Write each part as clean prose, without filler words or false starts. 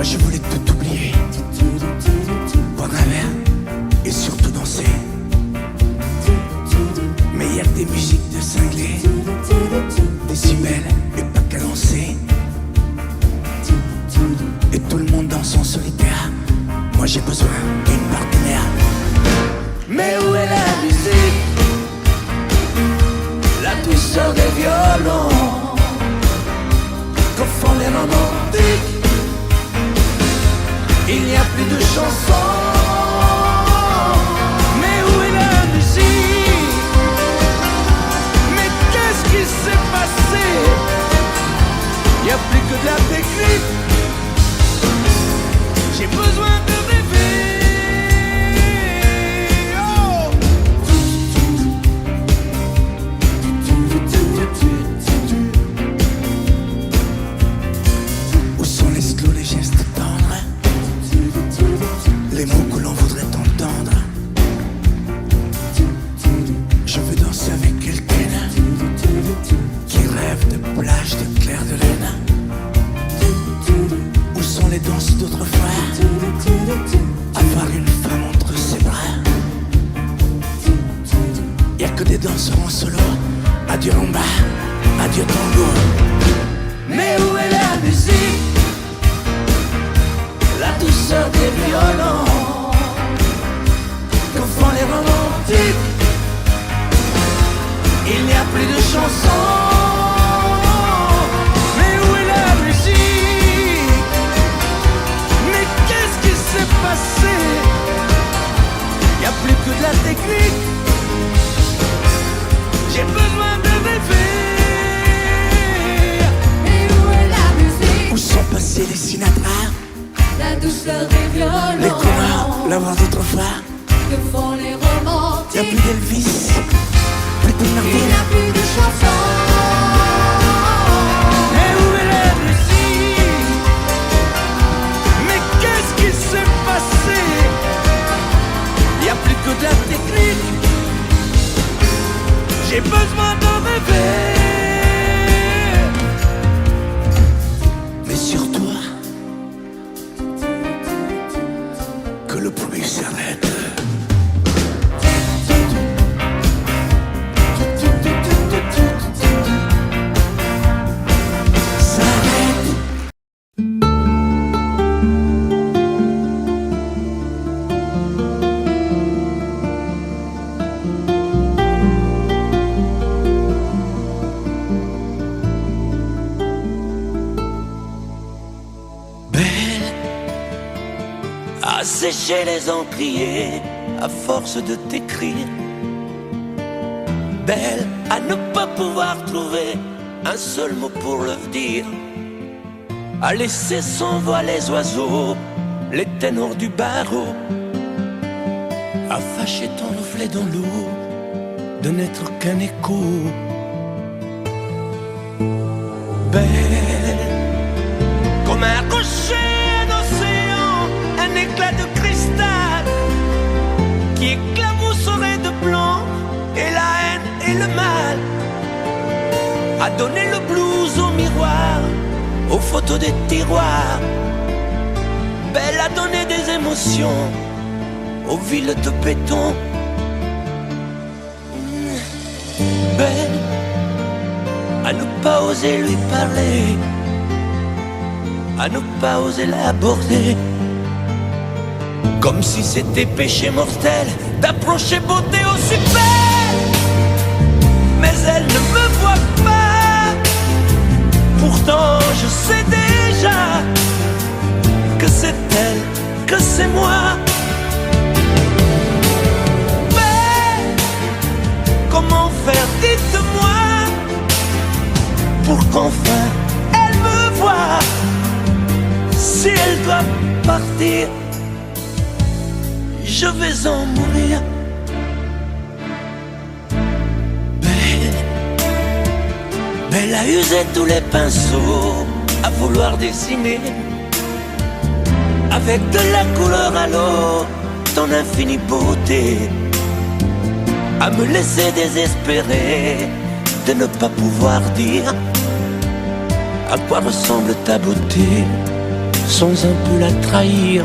je voulais tout oublier, boire un verre et surtout danser. Mais y a que des musiques de cinglés, décibels et pas cadencés. Et tout le monde danse en solitaire. Moi j'ai besoin d'une partenaire. Mais où est la musique? La douceur des violons qu'en font les romantiques. Il n'y a plus de chansons. Mais où est la musique? Mais qu'est-ce qui s'est passé? Il n'y a plus que de la technique. J'ai besoin de rêver. Oh. Où sont les slows, les gestes tendres, les mots que l'on voudrait entendre? Je veux danser avec quelqu'un qui rêve de plage, de clair de lune. Où sont les danses d'autrefois? Avoir une femme entre ses bras. Y'a que des danseurs en solo. Adieu rumba, adieu tango. Mais où est la musique? La douceur des violons que font les romantiques. Il n'y a plus de chansons. Mais où est la musique? Mais qu'est-ce qui s'est passé? Il n'y a plus que de la technique. J'ai besoin de rêver. Mais où est la musique? Où sont passés les Sinatra, La douceur des violons, les coureurs, la voix d'autrefois? que font les romantiques. Y'a plus d'Elvis, plus de Il n'y Martin. a plus de chansons. Mais où est la musique? Mais qu'est-ce qui s'est passé? Y'a plus que de la technique. J'ai besoin de rêver. Mais surtout que le bruit s'arrête. S'arrête. Belle, à sécher les encriers à force de t'écrire. Belle, à ne pas pouvoir trouver un seul mot pour le dire. À laisser s'envoler les oiseaux, les ténors du barreau. À fâcher ton reflet dans l'eau, de n'être qu'un écho. Belle, comme un rocher d'océan, un éclat de cristal qui éclabousserait de blanc et la haine et le mal. A donné le blues au miroir, aux photos des tiroirs. Belle a donné des émotions aux villes de béton. Belle à ne pas oser lui parler, à ne pas oser l'aborder, comme si c'était péché mortel d'approcher beauté aussi belle. Mais elle ne me voit pas, pourtant je sais déjà que c'est elle, que c'est moi. Mais comment faire, dites-moi, pour qu'enfin elle me voie. Si elle doit partir, je vais en mourir. Belle a usé tous les pinceaux à vouloir dessiner avec de la couleur à l'eau ton infinie beauté, à me laisser désespérer de ne pas pouvoir dire à quoi ressemble ta beauté sans un peu la trahir.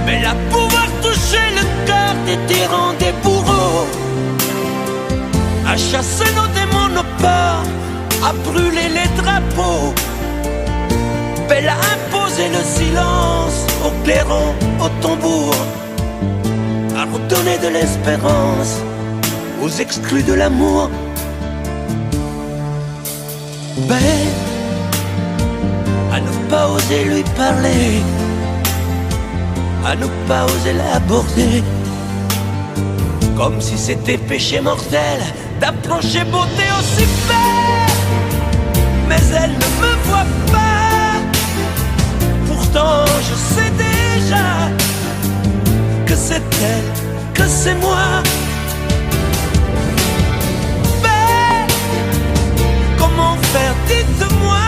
Mais à pouvoir toucher le cœur des tyrans, des bourreaux, à chasser nos démons, nos peurs, à brûler les drapeaux, belle à imposer le silence aux clairons, aux tambours, à redonner de l'espérance aux exclus de l'amour. À ne pas oser lui parler, à ne pas oser l'aborder, comme si c'était péché mortel d'approcher beauté aussi belle. Mais elle ne me voit pas, pourtant je sais déjà que c'est elle, que c'est moi. Comment faire, dites-moi,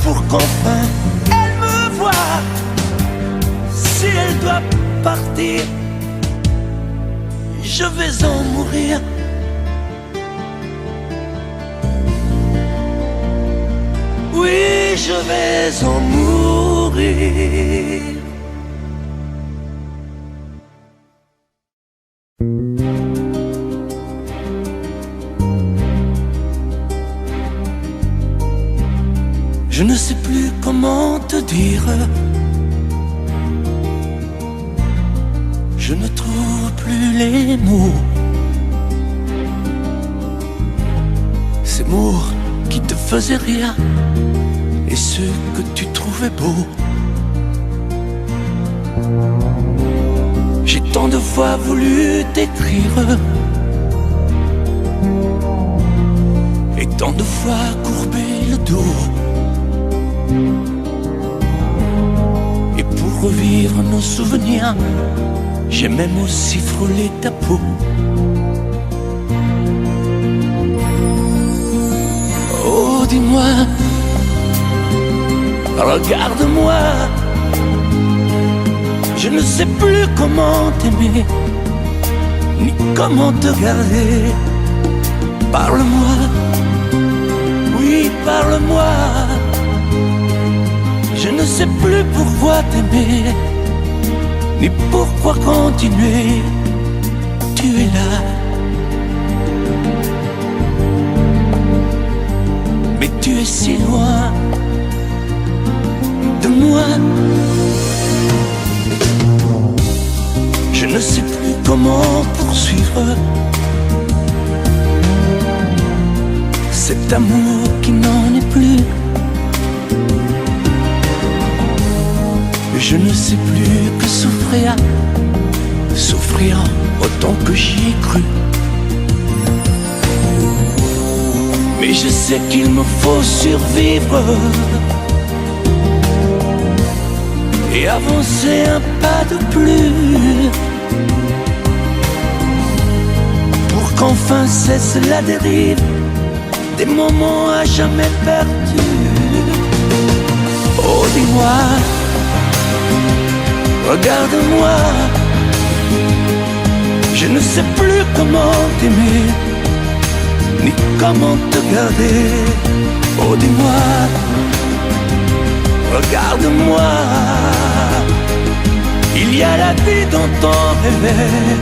pour qu'enfin elle me voie. Si elle doit partir, je vais en mourir. Oui, je vais en mourir. Je ne sais plus comment te dire. Je ne trouve plus les mots. Ces mots qui te faisaient rire et ceux que tu trouvais beaux. J'ai tant de fois voulu t'écrire et tant de fois courbé le dos. Et pour revivre nos souvenirs, j'ai même aussi frôlé ta peau. Oh, dis-moi, regarde-moi, je ne sais plus comment t'aimer, ni comment te garder. Parle-moi, oui, parle-moi. Je ne sais plus pourquoi t'aimer, ni pourquoi continuer. Tu es là, mais tu es si loin de moi. Je ne sais plus comment poursuivre cet amour qui n'en est plus. Je ne sais plus que souffrir, souffrir autant que j'y ai cru. Mais je sais qu'il me faut survivre et avancer un pas de plus, pour qu'enfin cesse la dérive des moments à jamais perdus. Oh, dis-moi, regarde-moi, je ne sais plus comment t'aimer, ni comment te garder. Oh, dis-moi, regarde-moi, il y a la vie dont on rêvait,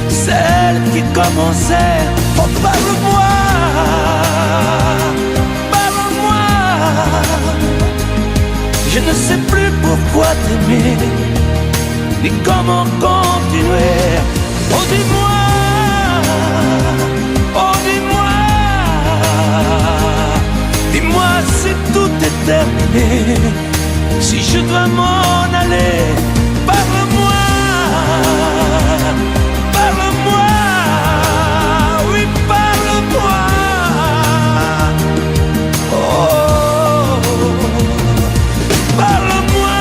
celle qui commençait. Oh, parle-moi, parle-moi, je ne sais plus pourquoi t'aimer, ni comment continuer. Oh, dis-moi, oh, dis-moi, dis-moi si tout est terminé, si je dois m'en aller. Parle-moi, parle-moi, oui, parle-moi. Oh, parle-moi.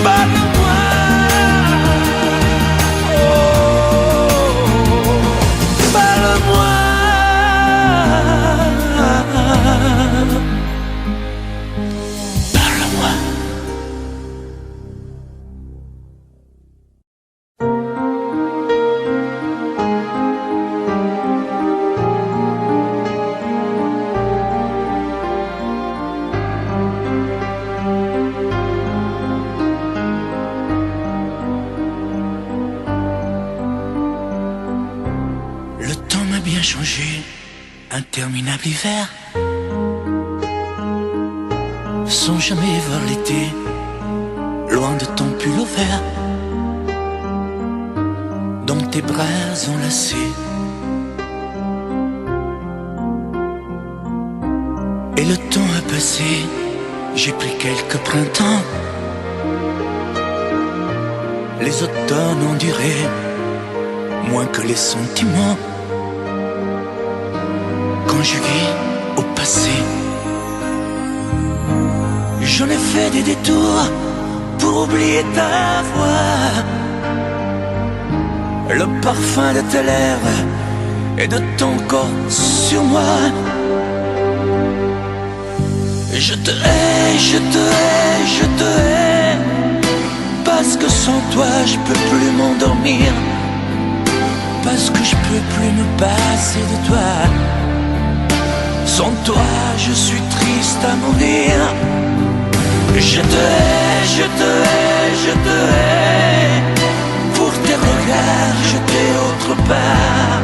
Parle-moi, oh, parle-moi. interminable hiver, sans jamais voir l'été, loin de ton pull au vert, dans tes bras enlacés. Et le temps a passé, j'ai pris quelques printemps, les automnes ont duré moins que les sentiments. Quand je vis au passé, j'en ai fait des détours pour oublier ta voix, le parfum de tes lèvres et de ton corps sur moi. Je te hais, je te hais, je te hais, parce que sans toi je peux plus m'endormir, parce que je peux plus me passer de toi. Sans toi je suis triste à mourir. Je te hais, je te hais, je te hais, pour tes regards jetés autre part,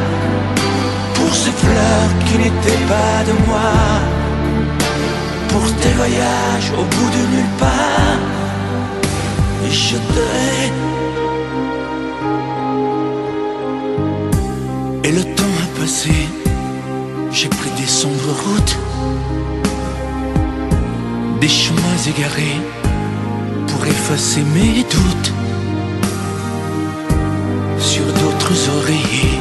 pour ces fleurs qui n'étaient pas de moi, pour tes voyages au bout de nulle part. Je te hais. Et le temps a passé, j'ai pris des sombres routes, des chemins égarés pour effacer mes doutes sur d'autres oreillers.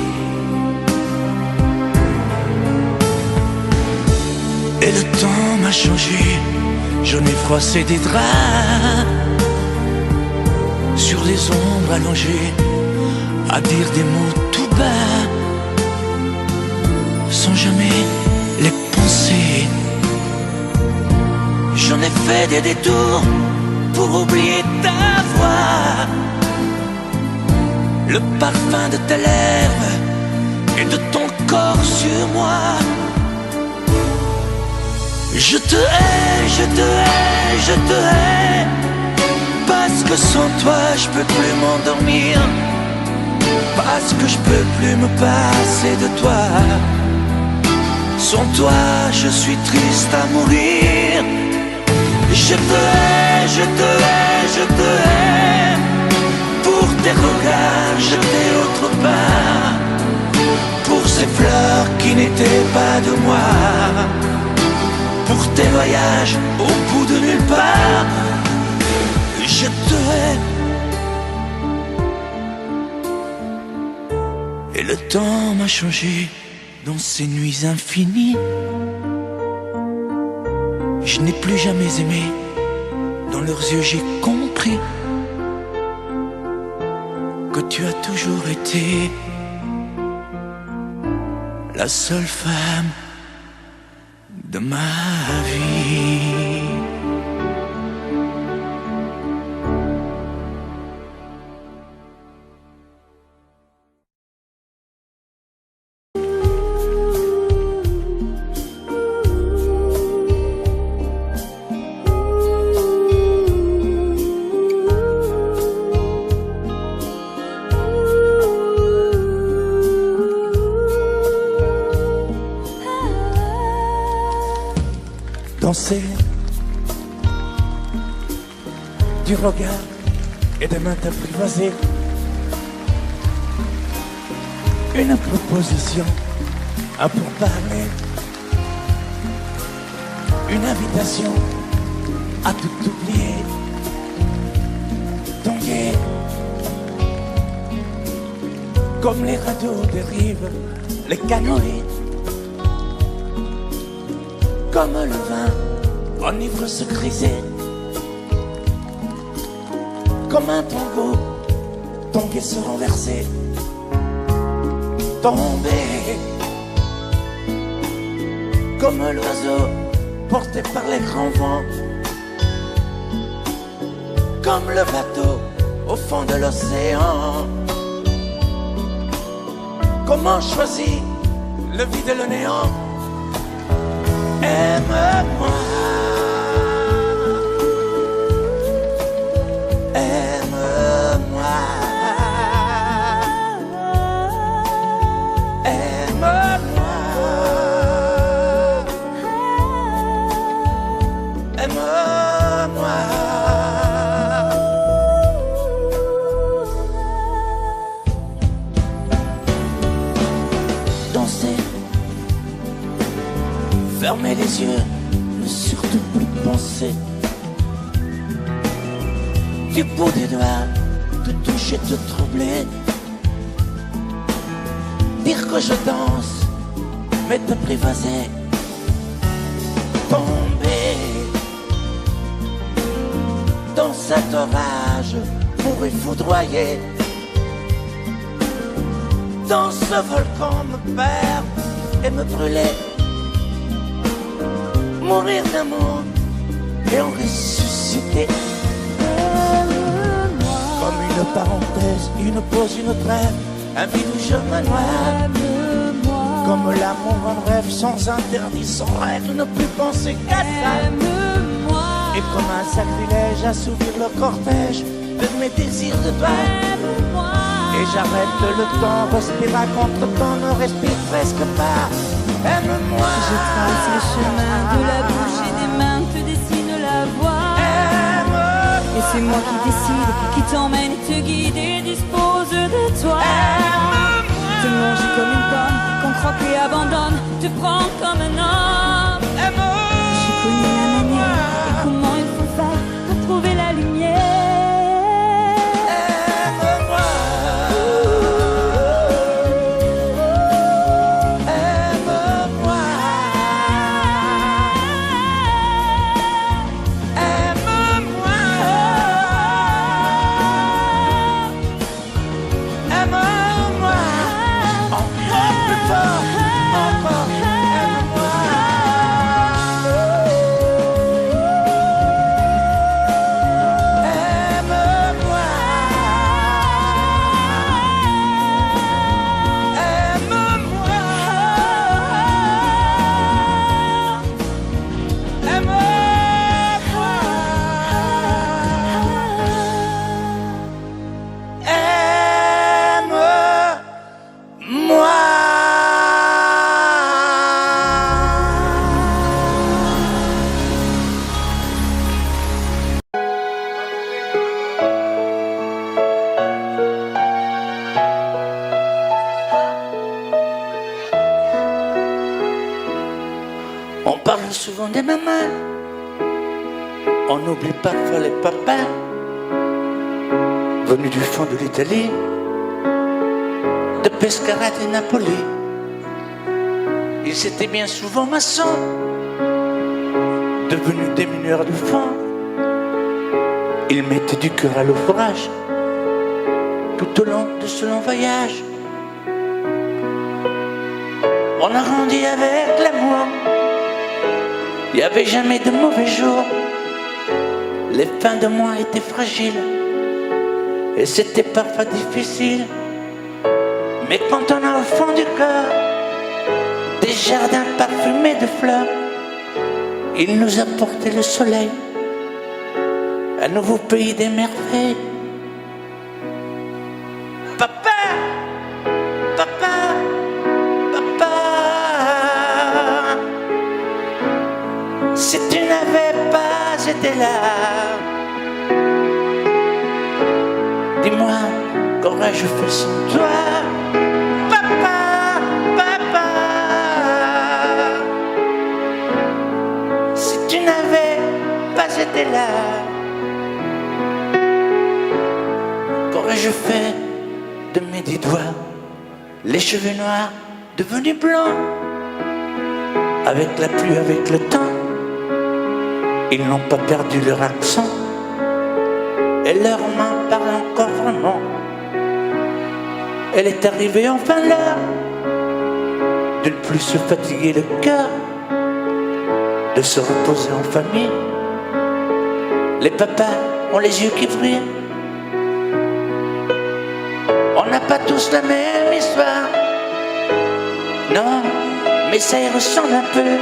Et le temps m'a changé, j'en ai froissé des draps sur des ombres allongées, à dire des mots tout bas, sans jamais les penser. J'en ai fait des détours pour oublier ta voix, le parfum de tes lèvres et de ton corps sur moi. Je te hais, je te hais, je te hais, parce que sans toi je peux plus m'endormir, parce que je peux plus me passer de toi. Sans toi je suis triste à mourir. Je te hais, je te hais, je te hais, pour tes regards jetés autre part, pour ces fleurs qui n'étaient pas de moi, pour tes voyages au bout de nulle part. Je te hais. Et le temps m'a changé dans ces nuits infinies. Je n'ai plus jamais aimé, dans leurs yeux j'ai compris que tu as toujours été la seule femme de ma vie. Danser du regard et des mains apprivoisées, une proposition à pourparler, une invitation à tout oublier, tanguer comme les radeaux des rives, les canoës, comme le vin enivre se griser, comme un tango, tanguer se renverser, tomber comme l'oiseau porté par les grands vents, comme le bateau au fond de l'océan. Comment choisir le vide et le néant? Aime-moi, aime-moi, aime-moi. aime-moi. Danser, fermer les yeux, ne surtout plus penser. Du bout des doigts, te toucher, te troubler. Dire que je danse, mais te prévaser. Tomber dans cet orage, mourir foudroyé. Dans ce volcan me perdre et me brûler. Mourir d'amour et en ressusciter. Comme une parenthèse, une pause, une trêve, un vide où je me noie. Comme l'amour en rêve, sans interdit, sans règle, ne plus penser qu'à ça. Et comme un sacrilège, assouvir le cortège de mes désirs de toi. Et j'arrête le temps, respire à contre-temps, ne respire presque pas. Aime-moi. Je trace le chemin de la bouche et des mains te dessine la voie. Aime-moi. Et c'est moi qui décide, qui t'emmène, te guide et dispose de toi. Aime-moi. Te manger comme une pomme, qu'on croque et abandonne, te prends comme un homme. Aime-moi. J'ai connu la manière et comment il faut faire pour trouver la lumière. On parle souvent des mamans, on oublie parfois les papas, venus du fond de l'Italie, de Pescara et Napoli. Ils étaient bien souvent maçons, devenus des mineurs du fond. Ils mettaient du cœur à l'ouvrage, tout au long de ce long voyage. On a grandi avec l'amour. Il n'y avait jamais de mauvais jours. Les fins de mois étaient fragiles et c'était parfois difficile. Mais quand on a au fond du cœur des jardins parfumés de fleurs, il nous a porté le soleil, un nouveau pays des merveilles. Papa, papa, papa, si tu n'avais pas été là, dis-moi, qu'aurais-je fait sans toi? Papa, papa, si tu n'avais pas été là, qu'aurais-je fait de mes 10 doigts? Les cheveux noirs devenus blancs, avec la pluie, avec le temps. Ils n'ont pas perdu leur accent et leurs mains parlent encore vraiment. Elle est arrivée enfin l'heure de ne plus se fatiguer le cœur, de se reposer en famille. Les papas ont les yeux qui brillent. On n'a pas tous la même histoire, non, mais ça y ressemble un peu.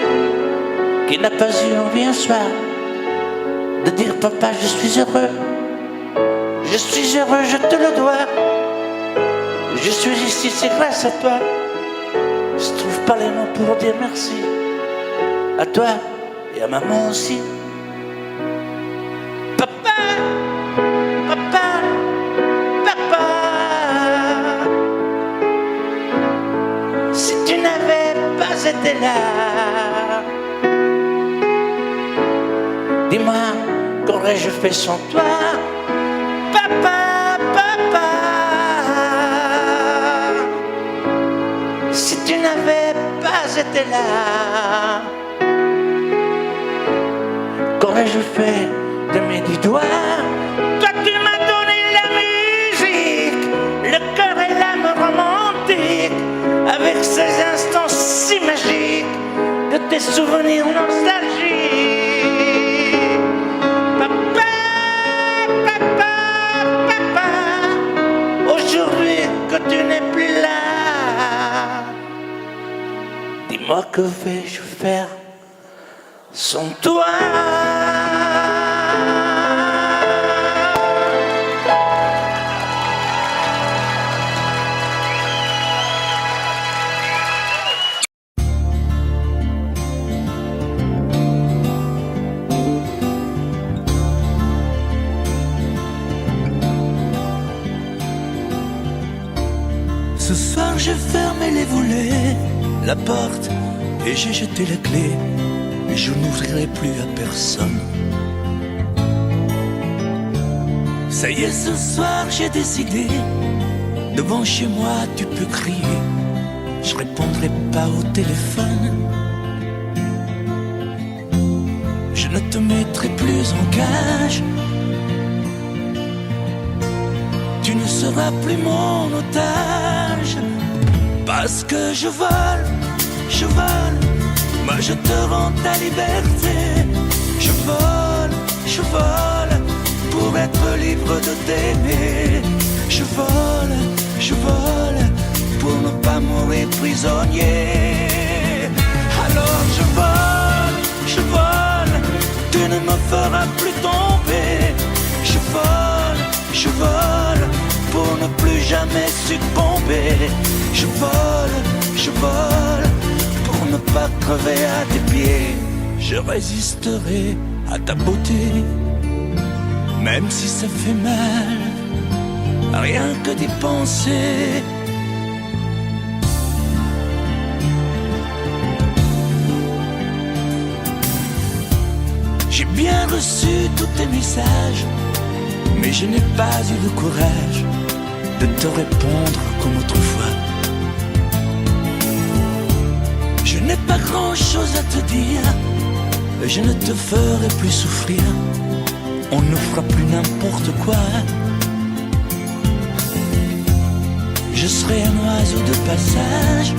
Qui n'a pas eu envie un soir de dire papa, je suis heureux, je suis heureux, je te le dois. Je suis ici, c'est grâce à toi. Je trouve pas les mots pour dire merci. À toi et à maman aussi. là. Dis-moi, qu'aurais-je fait sans toi, papa, papa? Si tu n'avais pas été là, qu'aurais-je fait de mes 10 doigts? Toi tu m'as donné la musique, le cœur et l'âme romantique, avec ces instants si magiques de tes souvenirs nostalgiques. Papa, papa, papa, aujourd'hui que tu n'es plus là, dis-moi que vais-je faire sans toi? Ce soir j'ai fermé les volets, la porte, et j'ai jeté la clé, et je n'ouvrirai plus à personne. Ça y est, ce soir j'ai décidé, devant chez moi tu peux crier, je répondrai pas au téléphone. Je ne te mettrai plus en cage, tu ne seras plus mon otage. Parce que je vole, moi je te rends ta liberté. Je vole, pour être libre de t'aimer. Je vole, pour ne pas mourir prisonnier. Alors je vole, tu ne me feras plus tomber. Je vole, pour ne plus jamais succomber. Je vole, pour ne pas crever à tes pieds. Je résisterai à ta beauté, même si ça fait mal, rien que d'y penser. J'ai bien reçu tous tes messages, mais je n'ai pas eu le courage de te répondre comme autrefois. Je n'ai pas grand-chose à te dire, je ne te ferai plus souffrir, on ne fera plus n'importe quoi. Je serai un oiseau de passage,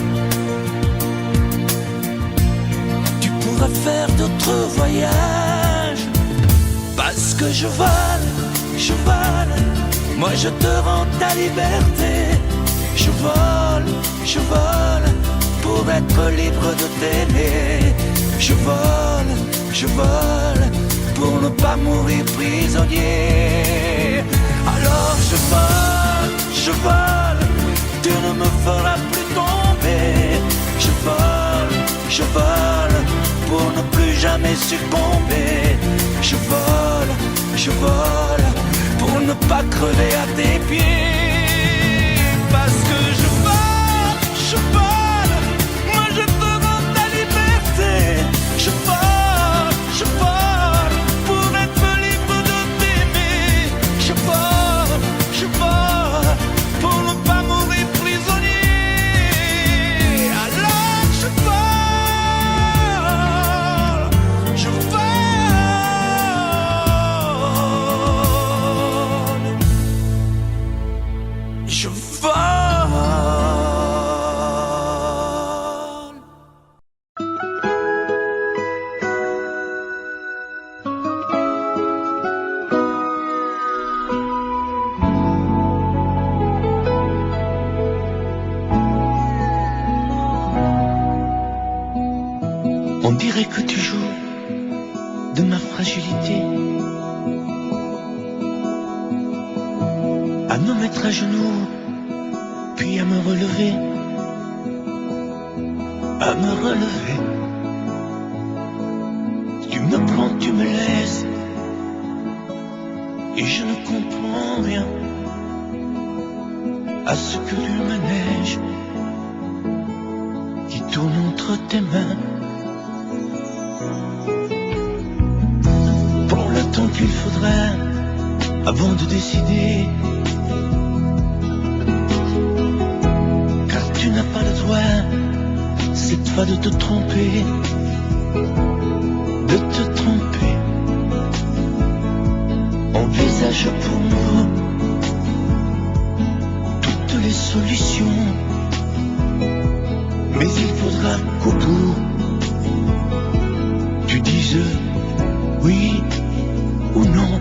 tu pourras faire d'autres voyages. Parce que je vole, moi je te rends ta liberté. Je vole, pour être libre de t'aimer. Je vole, pour ne pas mourir prisonnier. Alors je vole, tu ne me feras plus tomber. Je vole, pour ne plus jamais succomber. Je vole, pour ne pas crever à tes pieds. Parce que je vole, moi je te rends ta liberté. Je vole, pour être libre de t'aimer. Je vole, pour ne pas mourir prisonnier. Alors je vole, je vole. On dirait que tu joues de ma fragilité, à me mettre à genoux, puis à me relever, Tu me prends, tu me laisses, et je ne comprends rien à ce que tu manèges, qui qui tourne entre tes mains. Prends le temps qu'il faudra avant de décider, car tu n'as pas le droit cette fois de te tromper, de te tromper. Envisage pour nous toutes les solutions, mais il faudra qu'au bout tu dises oui ou non.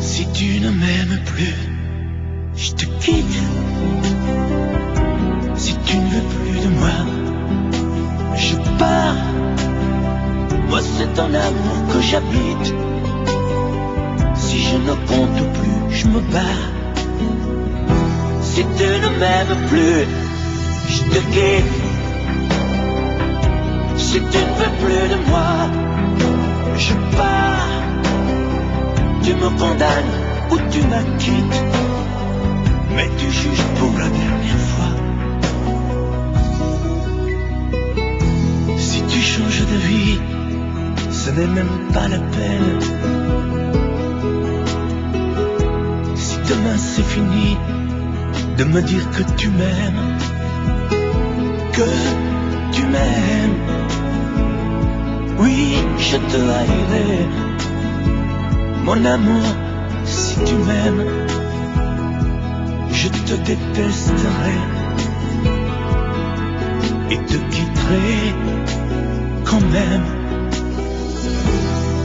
Si tu ne m'aimes plus, je te quitte. Si tu ne veux plus de moi, je pars. Moi c'est ton amour que j'habite. Si je ne compte plus, je me bats. Si tu ne m'aimes plus, je te quitte. Si tu ne veux plus de moi, je pars. Tu me condamnes ou tu m'acquittes, mais tu juges pour la dernière fois. Si tu changes de vie, ce n'est même pas la peine. Si demain c'est fini de me dire que tu m'aimes, que tu m'aimes, oui, je te haïrai. Mon amour, si tu m'aimes, je te détesterai et te quitterai quand même.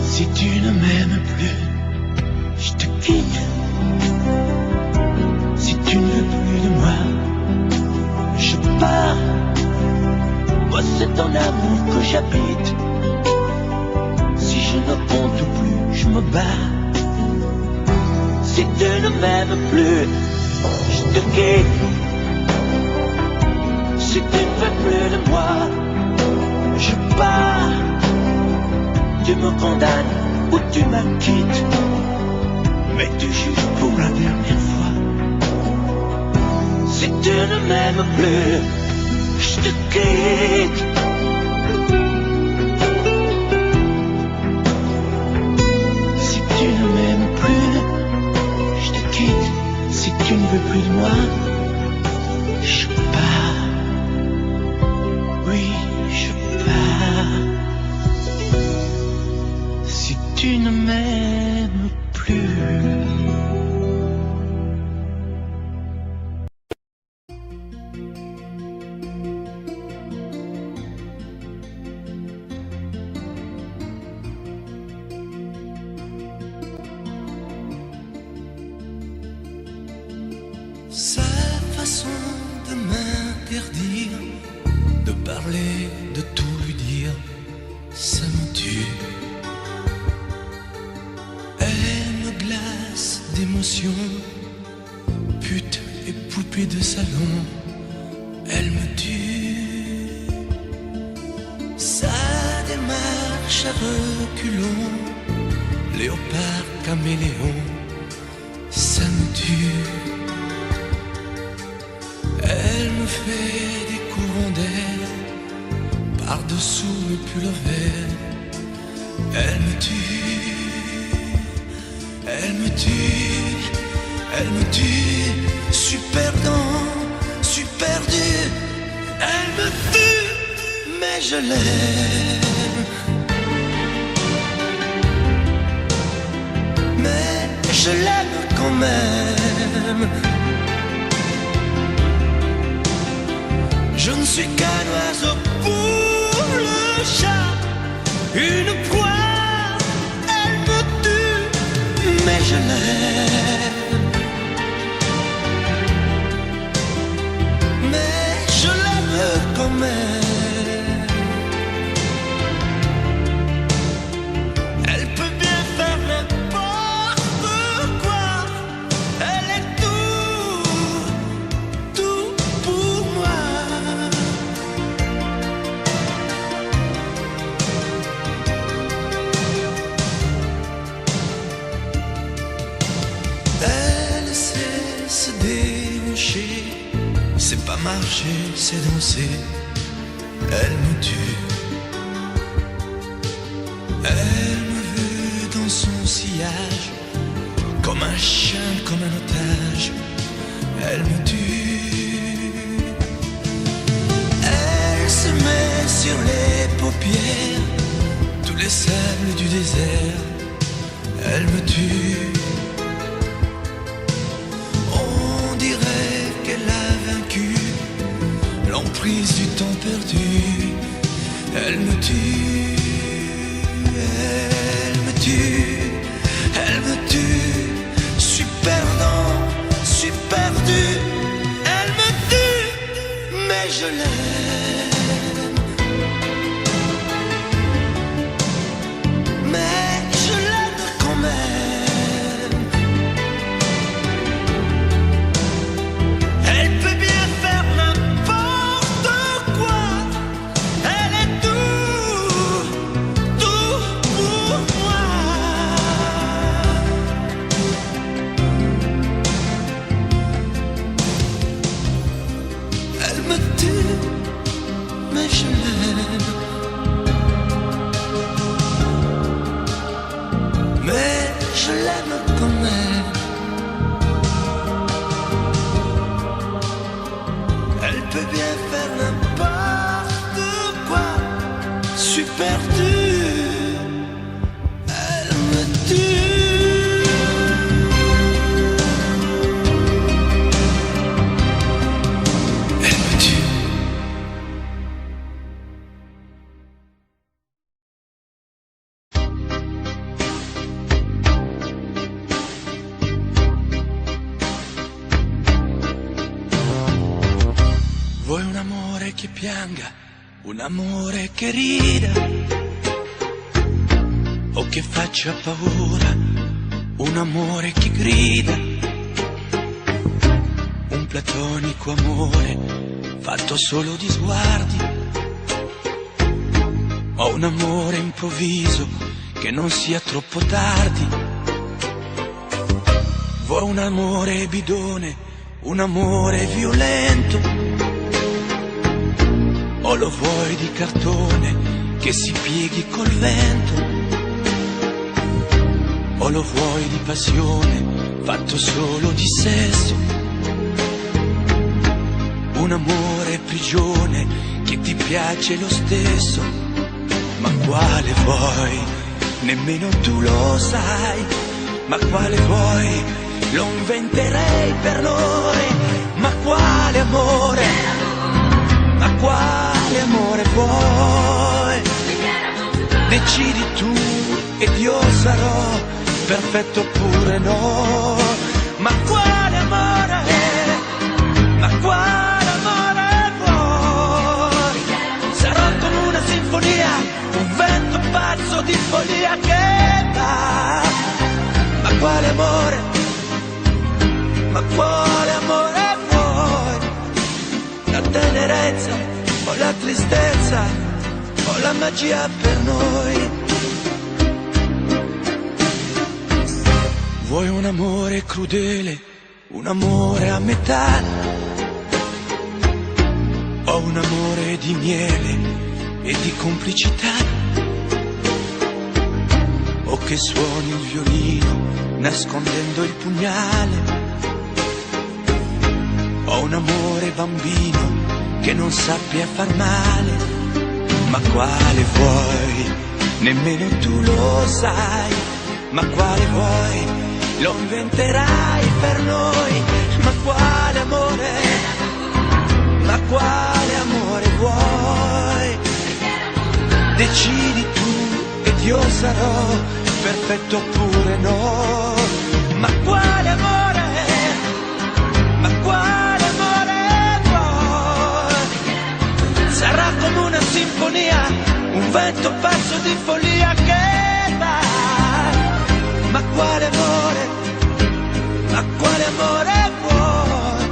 Si tu ne m'aimes plus, je te quitte. Si tu ne veux plus de moi, je pars. Moi c'est ton amour que j'habite. Si je ne compte plus, je me bats. Si tu ne m'aimes plus, je te quitte. Si tu ne veux plus de moi, je pars. Tu me condamnes ou tu m'acquittes, mais tu juges pour la dernière fois. Si tu ne m'aimes plus, je te quitte. Si tu ne m'aimes plus, je te quitte. Si tu ne veux plus de moi, je pars. Oui, je pars. Si tu ne m'aimes plus. Sa façon de m'interdire de parler, de tout lui dire, ça me tue. Elle me glace d'émotion, pute et poupée de salon, elle me tue. Sa démarche à reculons, léopard caméléon, ça me tue. Elle me fait des courants d'air par-dessous mes pulls verts. Elle me tue, elle me tue, elle me tue. Super dans, super dur. Elle me tue, mais je l'aime. Mais je l'aime quand même. Je ne suis qu'un oiseau pour le chat, une proie, elle me tue, mais je l'aime. Mais je l'aime quand même. Elle peut bien faire n'importe quoi, elle est tout pour moi. C'est pas marcher, c'est danser. Elle me tue. Elle me veut dans son sillage, comme un chien, comme un otage. Elle me tue. Elle se met sur les paupières tous les sables du désert. Elle me tue. On dirait qu'elle a vaincu l'emprise du temps perdu. Elle me tue. Elle me tue. Elle me tue. Je suis perdant, je suis perdu. Elle me tue, mais je l'aime. Mais je l'aime quand même. Elle peut bien faire n'importe quoi. Elle est tout, tout pour moi. Elle me tue, mais je l'aime. Mais je l'aime quand même. Elle peut bien faire n'importe quoi. Je suis perdu. Elle me tue. Elle me tue. Vuoi un amore che pianga, un amore che rida, o che faccia paura, un amore che grida, un platonico amore fatto solo di sguardi, o un amore improvviso che non sia troppo tardi. Vuoi un amore bidone, un amore violento, o lo vuoi di cartone che si pieghi col vento, o lo vuoi di passione fatto solo di sesso, un amore prigione che ti piace lo stesso. Ma quale vuoi? Nemmeno tu lo sai. Ma quale vuoi? Lo inventerei per noi. Ma quale amore? Ma quale amore vuoi? Decidi tu ed io sarò perfetto oppure no. Ma quale amore? Ma quale amore vuoi? Sarò come una sinfonia, un vento pazzo di follia che va. Ma quale amore? Ma quale amore vuoi? La tenerezza o la tristezza o la magia per noi? Vuoi un amore crudele, un amore a metà, o un amore di miele e di complicità, o che suoni il violino nascondendo il pugnale, o un amore bambino che non sappia far male. Ma quale vuoi? Nemmeno tu lo sai. Ma quale vuoi? Lo inventerai per noi. Ma quale amore? Ma quale amore vuoi? Decidi tu ed io sarò perfetto oppure no. Ma quale amore? Ma quale amore vuoi? Sarà come una sinfonia, un vento pazzo di follia che va. Ma quale amore? Ma quale amore vuoi?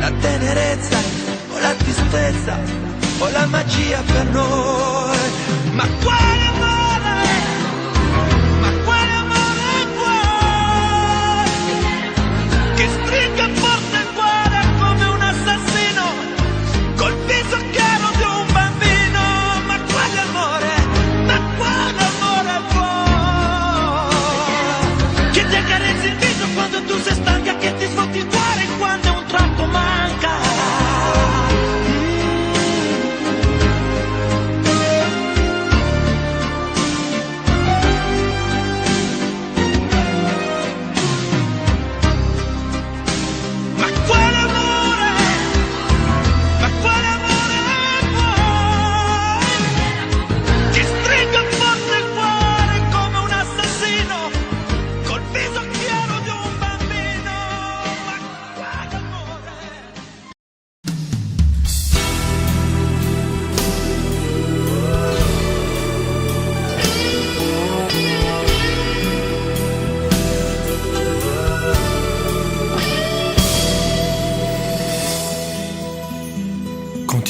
La tenerezza o la tristezza o la magia per noi? Ma quale amore? Ma quale amore vuoi? Che stringa forte il cuore come una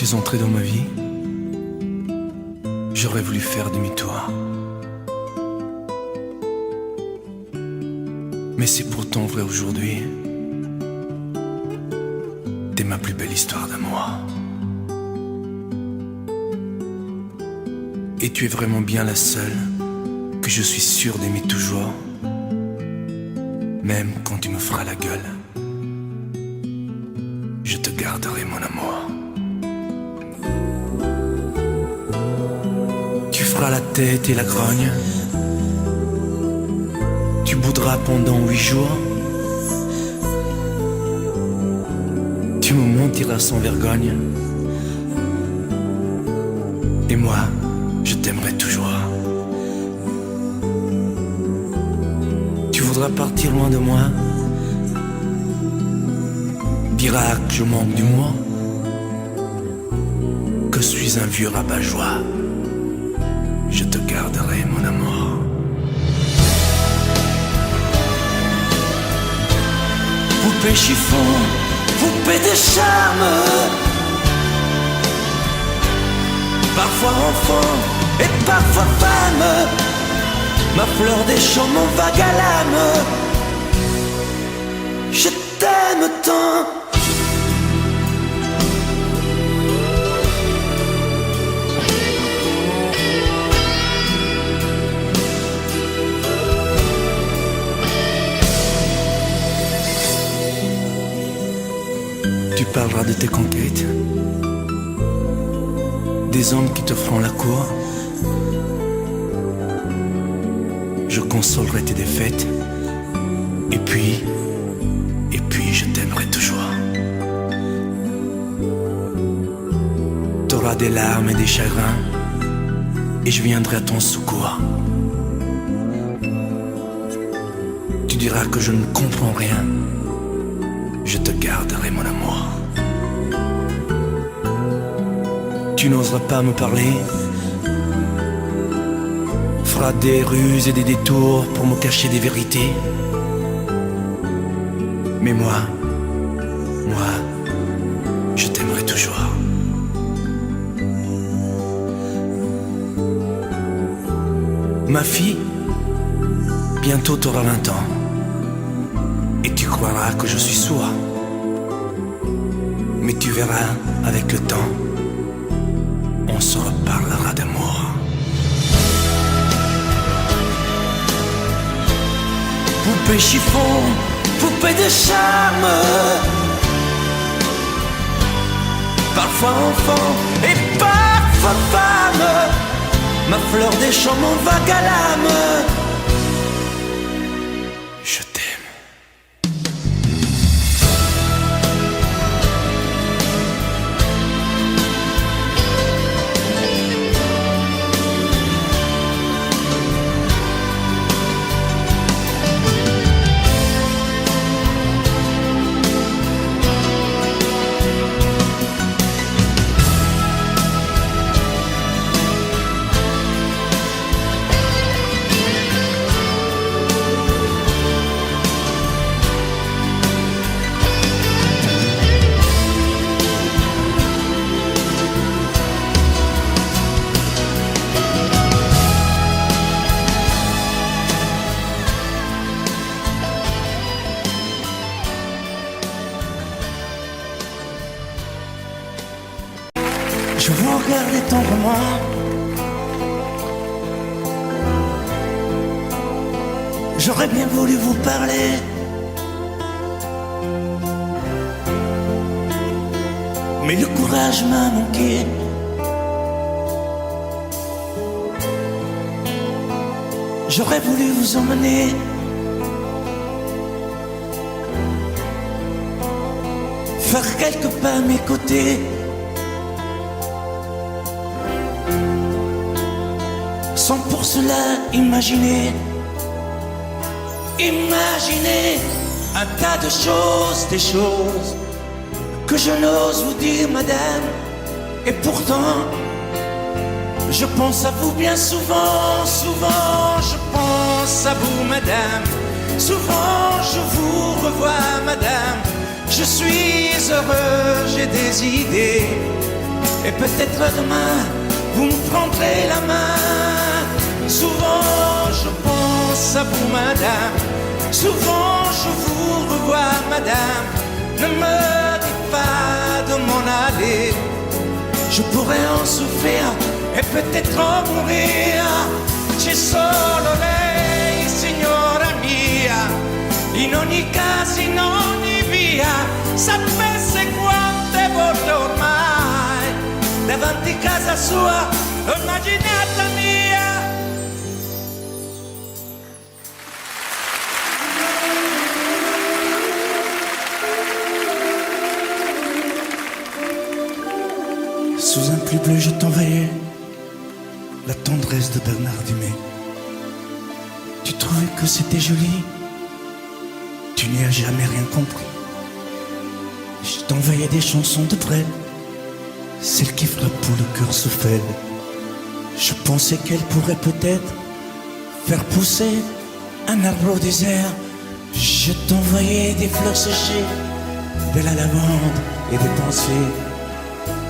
es entré dans ma vie, j'aurais voulu faire demi-tour. Mais c'est pourtant vrai aujourd'hui. T'es ma plus belle histoire d'amour. Et tu es vraiment bien la seule que je suis sûr d'aimer toujours. Même quand tu me feras la gueule, je te garderai mon amour. Tu feras la tête et la grogne, tu boudras pendant 8 jours, tu me mentiras sans vergogne, et moi, je t'aimerai toujours. Tu voudras partir loin de moi, diras que je manque d'humour, que je suis un vieux rabat-joie. Je te garderai mon amour. Poupée chiffon, poupée de charme, parfois enfant et parfois femme, ma fleur des champs, mon vague à l'âme. Je t'aime tant. Tu parleras de tes conquêtes, des hommes qui te feront la cour. Je consolerai tes défaites, et puis je t'aimerai toujours. T'auras des larmes et des chagrins, et je viendrai à ton secours. Tu diras que je ne comprends rien, je te garderai mon amour. Tu n'oseras pas me parler, feras des ruses et des détours pour me cacher des vérités. Mais moi, je t'aimerai toujours. Ma fille, bientôt t'auras 20 ans, et tu croiras que je suis sourd. Mais tu verras, avec le temps, on se reparlera d'amour. Poupée chiffon, poupée de charme, parfois enfant et parfois femme, ma fleur des champs, mon vague à l'âme. Je t'aime. Je vous regardais tendrement, j'aurais bien voulu vous parler, mais le courage m'a manqué. J'aurais voulu vous emmener faire quelques pas à mes côtés, sans pour cela imaginer un tas de choses, des choses que je n'ose vous dire, madame. Et pourtant, je pense à vous bien souvent, souvent je pense à vous, madame. Souvent je vous revois, madame. Je suis heureux, j'ai des idées, Et peut-être demain, vous me prendrez la main. Souvent je pense à vous, madame. Souvent je vous revois, madame. Ne me dites pas de m'en aller. Je pourrais en souffrir e peut-être en mourir. C'è solo lei, signora mia. In ogni caso, in ogni via. Sapesse quante volte ormai davanti casa sua l'ho immaginata mia. Sous un pli bleu, je t'envoyais la tendresse de Bernard Dumay. Tu trouvais que c'était joli, tu n'y as jamais rien compris. Je t'envoyais des chansons de Brel, celles qui frappent où le cœur se fêle. Je pensais qu'elle pourrait peut-être faire pousser un arbre au désert. Je t'envoyais des fleurs séchées, de la lavande et des pensées.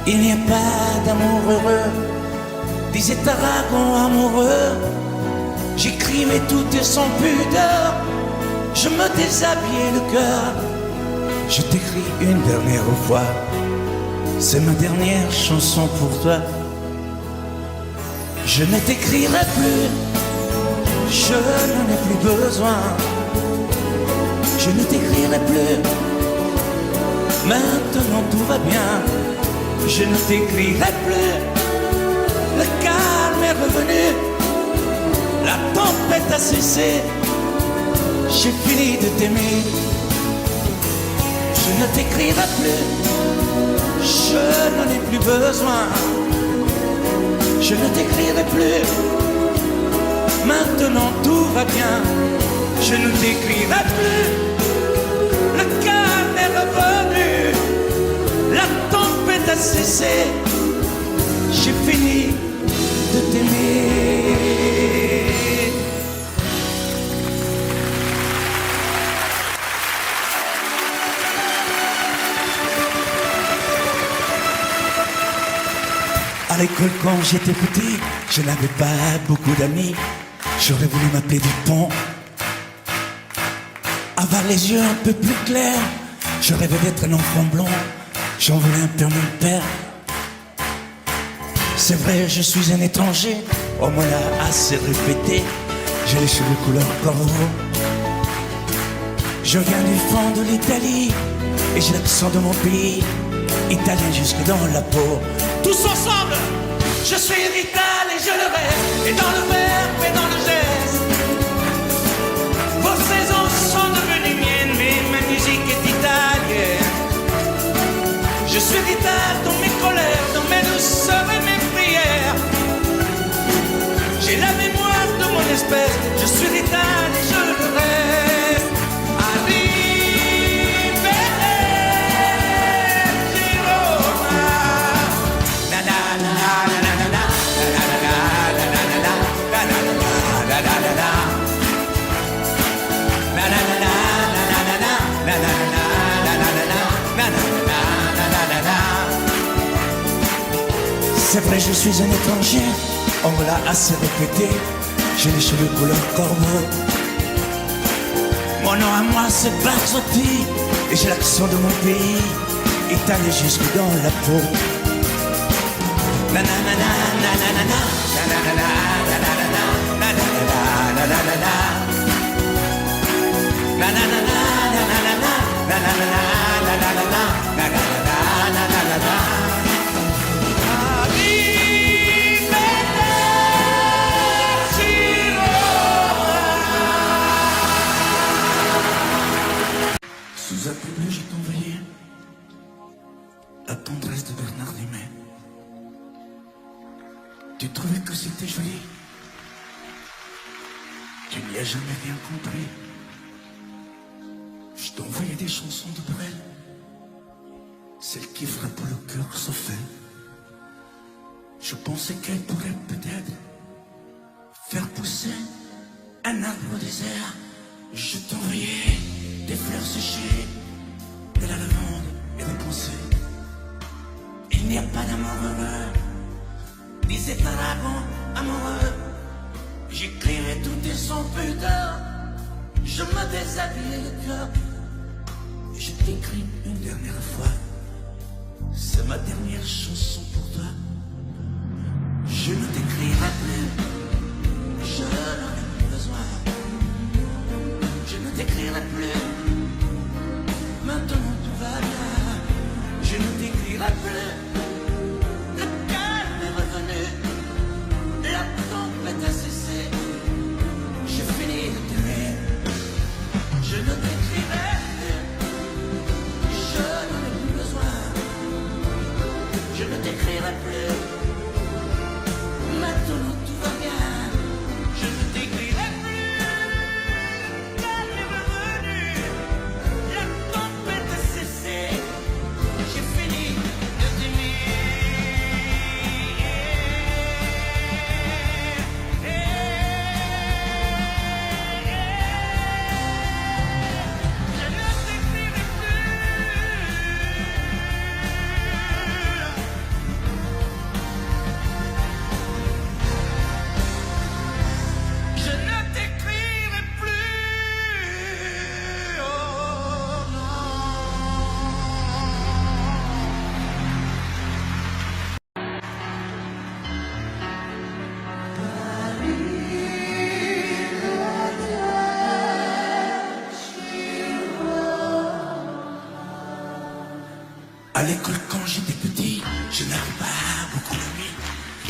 Il n'y a pas d'amour heureux, disait Aragon amoureux. J'écrivais tout et sans pudeur, je me déshabillais le cœur. Je t'écris une dernière fois, c'est ma dernière chanson pour toi. Je ne t'écrirai plus, je n'en ai plus besoin. Je ne t'écrirai plus, maintenant tout va bien. Je ne t'écrirai plus, le calme est revenu, la tempête a cessé, j'ai fini de t'aimer. Je ne t'écrirai plus, je n'en ai plus besoin. Je ne t'écrirai plus, maintenant tout va bien. Je ne t'écrirai plus, le calme est revenu, la tempête a cessé, j'ai fini de t'aimer. À l'école quand j'étais petit, je n'avais pas beaucoup d'amis. J'aurais voulu m'appeler Dupont, avoir les yeux un peu plus clairs. Je rêvais d'être un enfant blond, j'en voulais un peu à mon père. C'est vrai, je suis un étranger, on me l'a assez répété. J'ai les cheveux couleur corbeau. Je viens du fond de l'Italie et j'ai l'accent de mon pays, italien jusque dans la peau. Tous ensemble, je suis vital et je le reste, et dans le verbe et dans le geste. Vos saisons sont devenues miennes, mais ma musique est italienne. Je suis vital dans mes colères, dans mes douceurs et mes prières. J'ai la mémoire de mon espèce, je suis vital et je le reste. C'est vrai, je suis un étranger, on me l'a assez répété. J'ai les cheveux couleur corbeau. Mon nom à moi c'est Barzotti, et j'ai l'accent de mon pays, italien jusque dans la peau. Nanana, nanana, nanana, nanana, nanana, nanana, sous un peu bleu, je t'envoyais la tendresse de Bernard Dumay. Tu trouvais que c'était joli, tu n'y as jamais rien compris. Je t'envoyais des chansons de Brel, celles qui frappent le cœur se fait. Je pensais qu'elle pourrait peut-être faire pousser un arbre au désert. Je t'envoyais des fleurs séchées, de la lavande et des pensées. Il n'y a pas d'amour heureux, disait un dragon amoureux. J'écrivais tout et sans pudeur, je me déshabillais le cœur. Je t'écris une dernière fois, c'est ma dernière chanson pour toi. Je ne t'écrirai plus, je n'en ai plus besoin. Je ne t'écrirai plus, maintenant tout va bien. Je ne t'écrirai plus, le calme est revenu, la tempête a cessé. J'ai fini de t'aimer, je ne t'écrirai plus, je n'en ai plus besoin. Je ne t'écrirai plus, maintenant tout va bien. Je ne t'écrirai plus, calme est revenu, la tempête a cessé. J'ai fini de t'aimer. Je ne t'écrirai plus. Je ne t'écrirai plus. Oh non. À l'école quand j'étais petit, je n'avais pas beaucoup d'amis.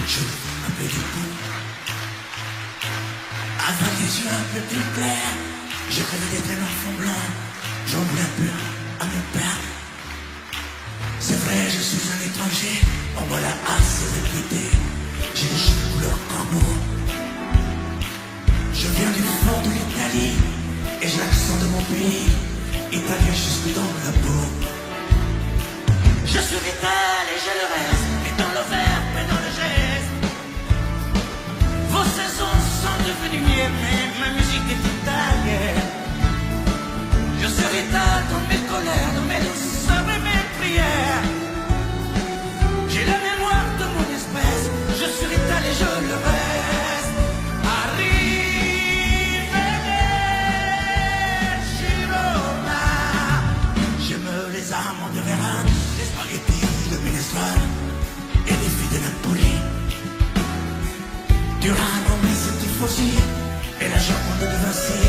Je m'appelais du coup. Avec les yeux un peu plus clairs, je rêvais d'être un enfant blanc. J'en voulais un peu à mon père. C'est vrai, je suis un étranger, en voilà assez de quitter. J'ai les cheveux couleur corbeau. Je viens du fort de l'Italie, et j'ai l'accent de mon pays, italien jusque dans la peau. Je suis vital et je le reste, et dans le verbe et dans le geste. Vos saisons sont devenues miennes, mais ma musique est italienne. Je suis vital dans mes colères, dans mes douceurs et mes prières. J'ai la mémoire de mon espèce, je suis vital et je le reste. Arrivederci Roma. J'aime les amandes de Vérone, les spaghettis de minestrone et les filles de Napoli. Durano, mais c'est tifosi et la jambe de Vinci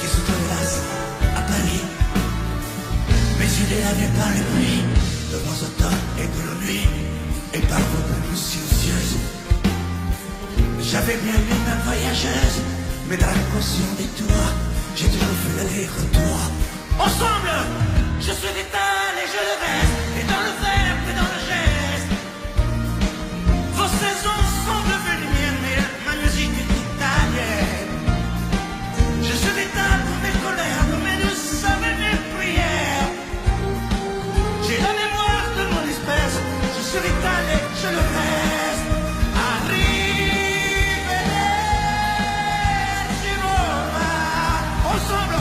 qui se terrasse à Paris. Mes yeux délavés par les pluies de vos automnes et de la nuit et par vos pluies silencieuses. J'avais bien vu ma voyageuse, mais dans la caution des tours, j'ai toujours fait l'aller-retour. Ensemble, je suis vital et je le reste, et dans le verbe et dans le geste. Vos saisons sont devenues miennes, mais ma musique est italienne. Je suis vital pour mes colères, pour mes douceurs et mes prières. J'ai la mémoire de mon espèce, je suis vital et je le reste. Arrivederci Roma. Ensemble.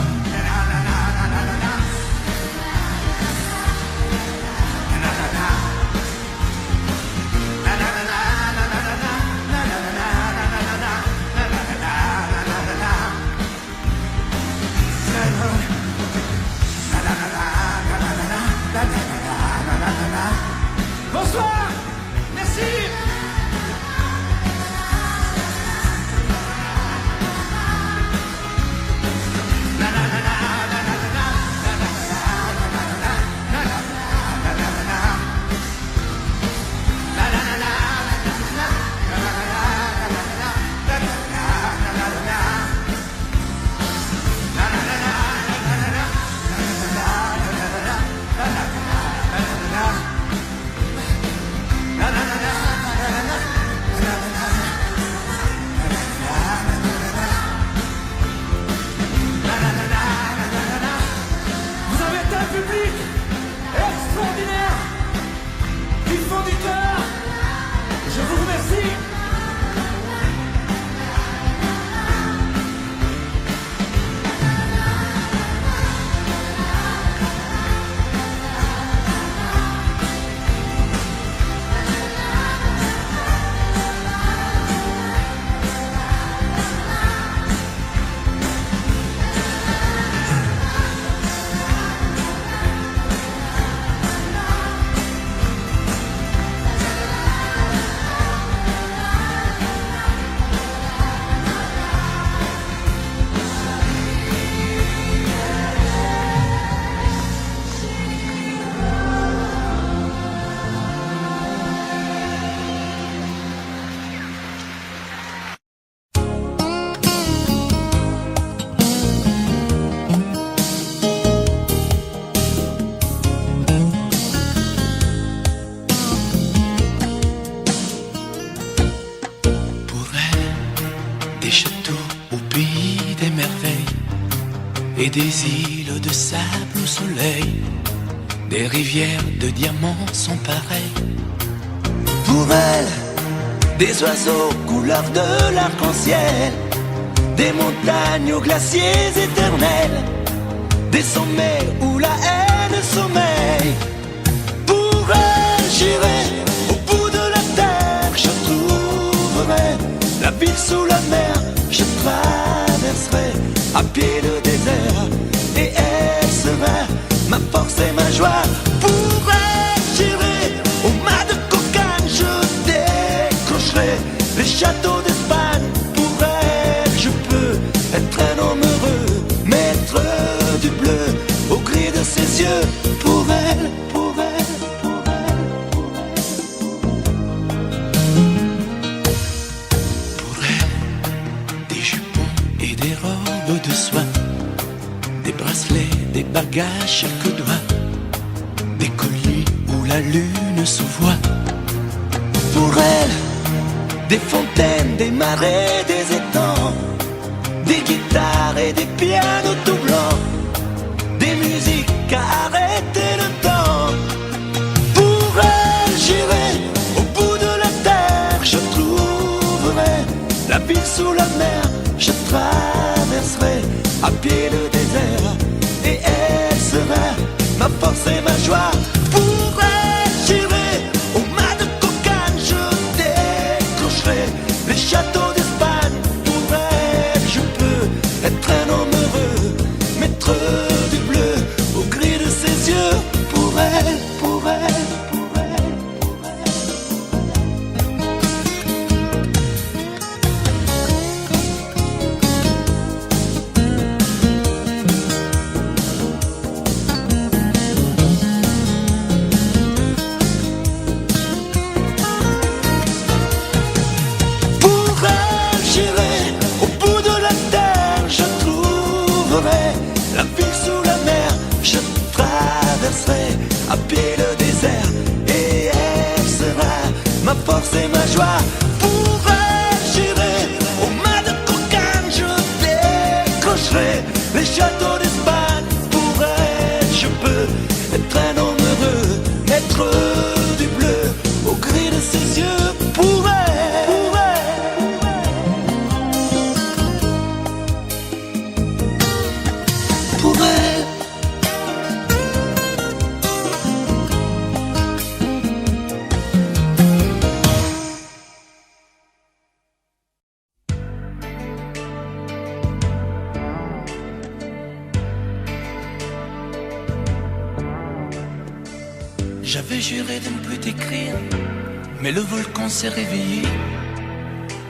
des merveilles et des îles de sable au soleil. Des rivières de diamants sont pareilles. Pour elle, des oiseaux couleur de l'arc-en-ciel, des montagnes aux glaciers éternels, des sommets où la haine sommeille. Pour elle, j'irai au bout de la terre, je trouverai la ville sous la mer, je traverserai à pied le désert, et elle sera ma force et ma joie. Pour elle, j'irai au mât de cocagne, je décrocherai les châteaux d'Espagne. Pour elle, je peux être un homme heureux, maître du bleu au gris de ses yeux. Pour elle, pour elle, pour elle, pour elle. Pour elle, des jupons et des robes de soie, des bracelets, des bagues à chaque doigt, des colliers où la lune se voit. Pour elle, des fontaines, des marais, des étangs, des guitares et des pianos tout blancs, des musiques à arrêter le temps. Pour elle, j'irai au bout de la terre, je trouverai la ville sous la mer, je traverserai à pied le désert, et elle sera ma force et ma joie. Pour elle, j'irai au mât de cocagne, je décrocherai les châteaux d'Espagne. Pour elle, je peux être un homme heureux, maître du bleu au gris de ses yeux. Pour elle, pour elle, pour elle, pour elle. Pour elle, j'irai au bout de la terre, je trouverai la ville sous la mer, je traverserai à pied le désert, et elle sera ma force et ma joie. Pour elle, j'irai au mât de cocagne, je décrocherai les châteaux d'Espagne. Pour elle, je peux être un homme heureux, maître du bleu au gris de ses yeux. Pour elle, pour elle, pour elle. J'avais juré de ne plus t'écrire, mais le volcan s'est réveillé.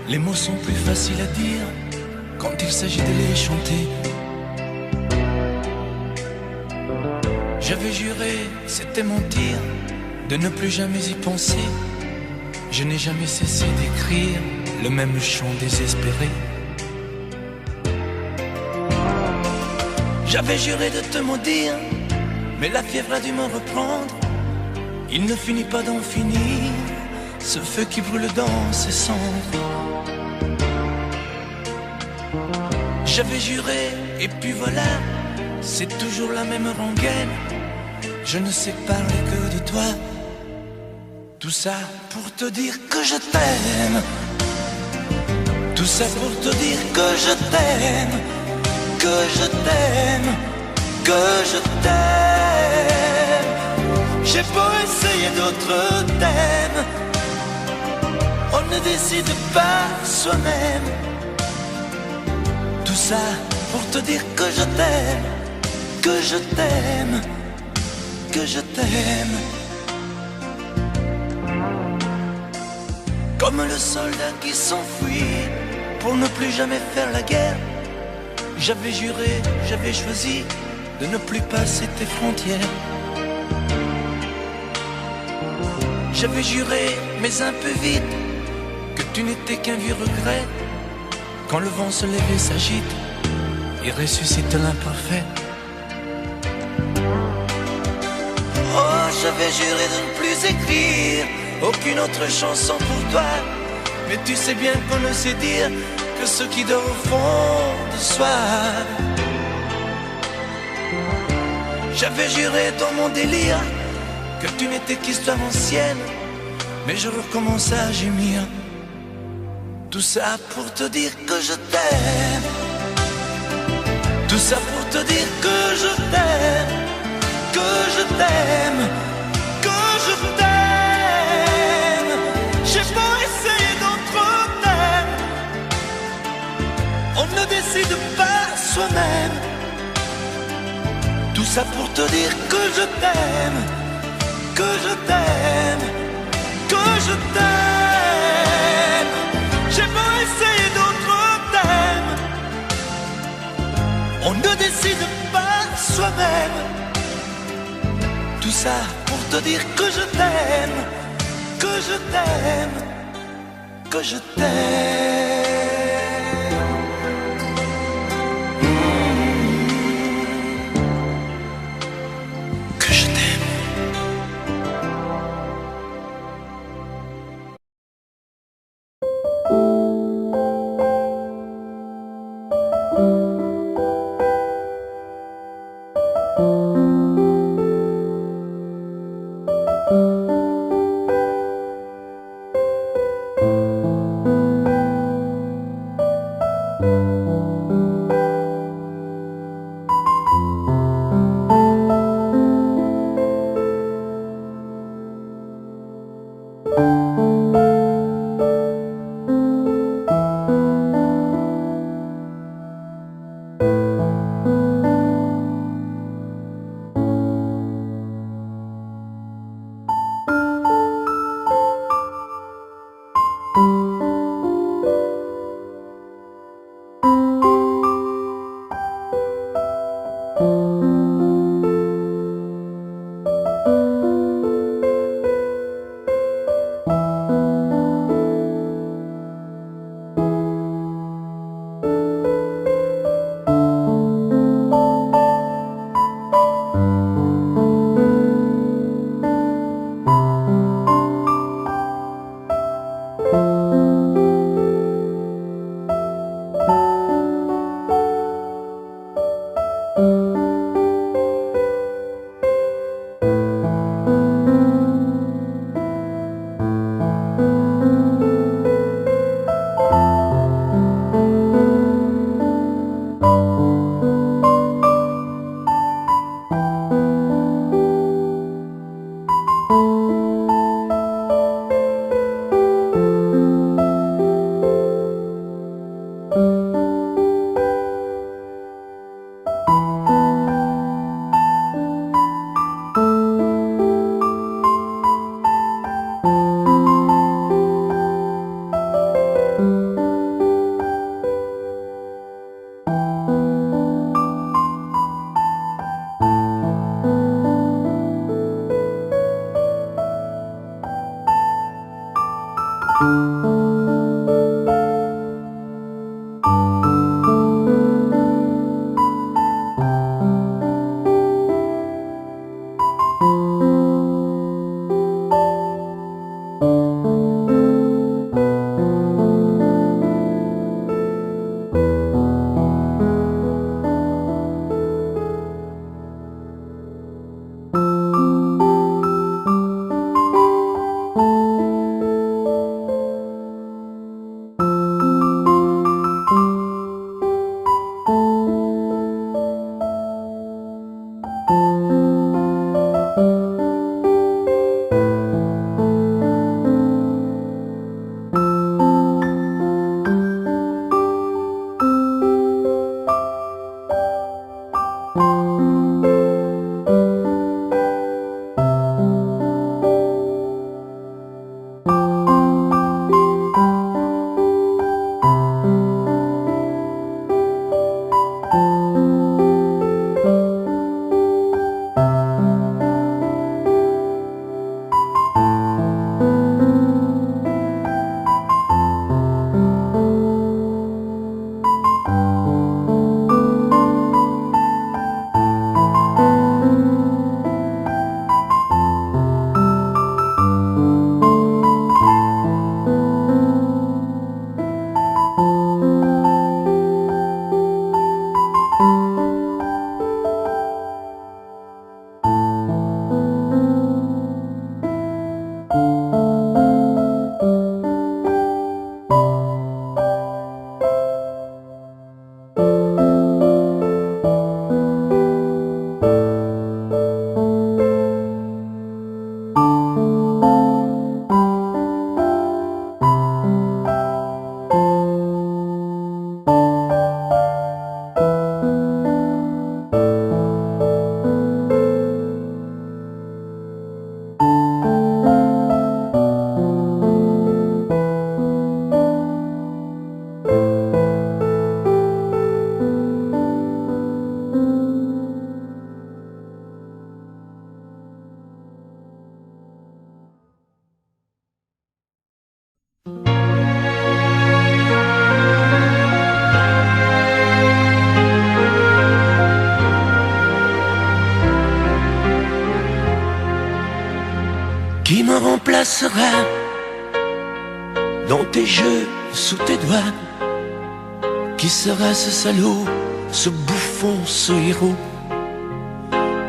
Les mots sont plus faciles à dire quand il s'agit de les chanter. J'avais juré, c'était mentir, de ne plus jamais y penser. Je n'ai jamais cessé d'écrire le même chant désespéré. J'avais juré de te maudire, mais la fièvre a dû me reprendre. Il ne finit pas d'en finir, ce feu qui brûle dans ses cendres. J'avais juré, et puis voilà, c'est toujours la même rengaine. Je ne sais parler que de toi. Tout ça pour te dire que je t'aime. Tout ça pour te dire que je t'aime, que je t'aime, que je t'aime. J'ai beau essayer d'autres thèmes, on ne décide pas soi-même. Tout ça pour te dire que je t'aime, que je t'aime, que je t'aime. Comme le soldat qui s'enfuit pour ne plus jamais faire la guerre. J'avais juré, j'avais choisi de ne plus passer tes frontières. J'avais juré, mais un peu vite, que tu n'étais qu'un vieux regret. Quand le vent se lève et s'agite, il ressuscite l'imparfait. Oh, j'avais juré de ne plus écrire aucune autre chanson pour toi. Mais tu sais bien qu'on ne sait dire que ceux qui dorment au fond de soi. J'avais juré dans mon délire que tu n'étais qu'histoire ancienne, mais je recommence à gémir. Tout ça pour te dire que je t'aime. Tout ça pour te dire que je t'aime, que je t'aime, que je t'aime. J'ai beau essayer d'autres thèmes, on ne décide pas soi-même. Tout ça pour te dire que je t'aime, que je t'aime, que je t'aime. J'ai beau essayer d'autres thèmes, on ne décide pas soi-même. Tout ça pour te dire que je t'aime, que je t'aime, que je t'aime. Que je t'aime. remplacera dans tes jeux, sous tes doigts. Qui sera ce salaud, ce bouffon, ce héros,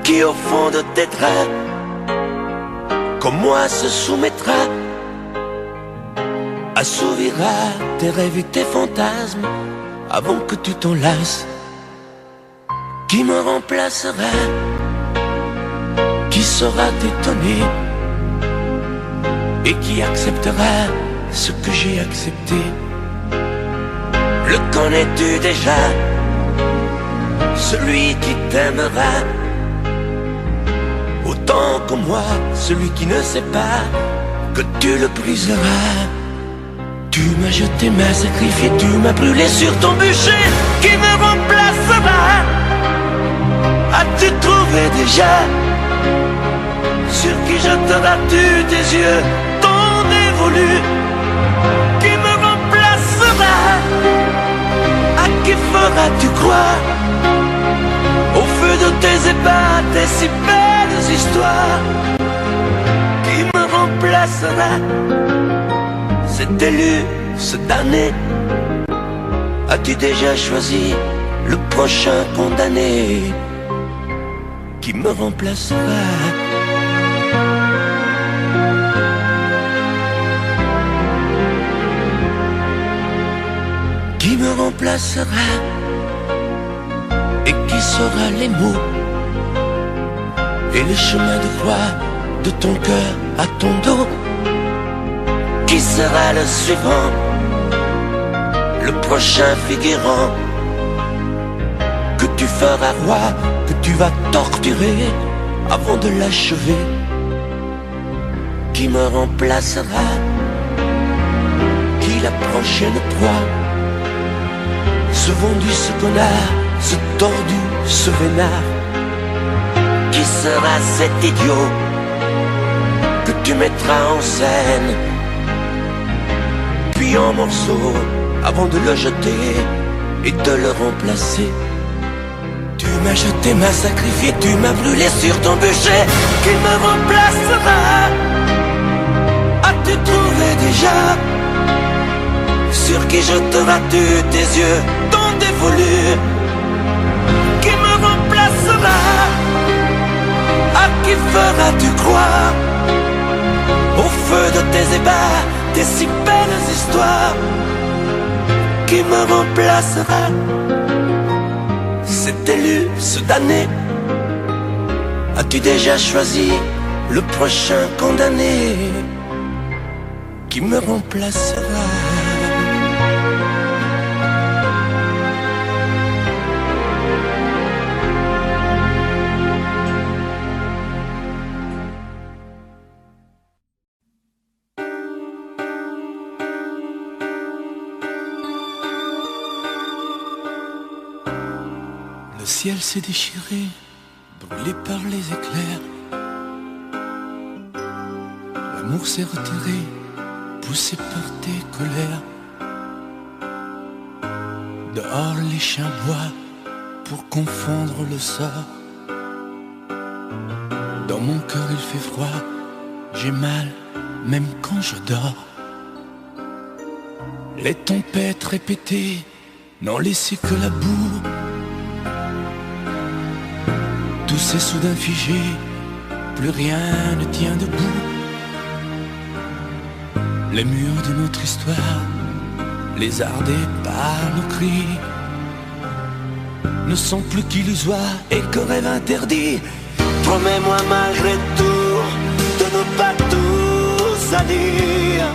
qui au fond de tes draps, comme moi, se soumettra, assouvira tes rêves et tes fantasmes avant que tu t'en lasses. Qui me remplacera, qui saura t'étonner et qui acceptera ce que j'ai accepté. Le connais-tu déjà, celui qui t'aimera autant que moi, celui qui ne sait pas que tu le briseras. Tu m'as jeté, m'as sacrifié, tu m'as brûlé sur ton bûcher. Qui me remplacera? As-tu trouvé déjà sur qui jetteras-tu tes yeux ton dévolu? Qui me remplacera? À qui feras-tu croire au feu de tes ébats, tes si belles histoires? Qui me remplacera? Cet élu, ce damné, as-tu déjà choisi le prochain condamné? Qui me remplacera? Qui me remplacera? Et qui saura les mots et le chemin de croix de ton cœur à ton dos? Qui sera le suivant, le prochain figurant que tu feras roi, que tu vas torturer avant de l'achever? Qui me remplacera? Qui la prochaine proie? Ce vendu, ce connard, ce tordu, ce vénard? Qui sera cet idiot que tu mettras en scène, puis en morceaux, avant de le jeter et de le remplacer? Tu m'as jeté, m'as sacrifié, tu m'as brûlé sur ton bûcher. Qui me remplacera? As-tu trouvé déjà sur qui jetteras-tu tes yeux ton dévolu? Qui me remplacera? À qui feras-tu croire au feu de tes ébats, tes si belles histoires? Qui me remplacera? Cet élu, ce damné, as-tu déjà choisi le prochain condamné? Qui me remplacera? Le ciel s'est déchiré, brûlé par les éclairs. L'amour s'est retiré, poussé par tes colères. Dehors les chiens boient pour confondre le sort. Dans mon cœur il fait froid, j'ai mal même quand je dors. Les tempêtes répétées n'ont laissé que la boue. Tout s'est soudain figé, plus rien ne tient debout. Les murs de notre histoire, lézardés par nos cris, ne sont plus qu'illusoires et que rêve interdit. Promets-moi malgré tout de ne pas tout salir,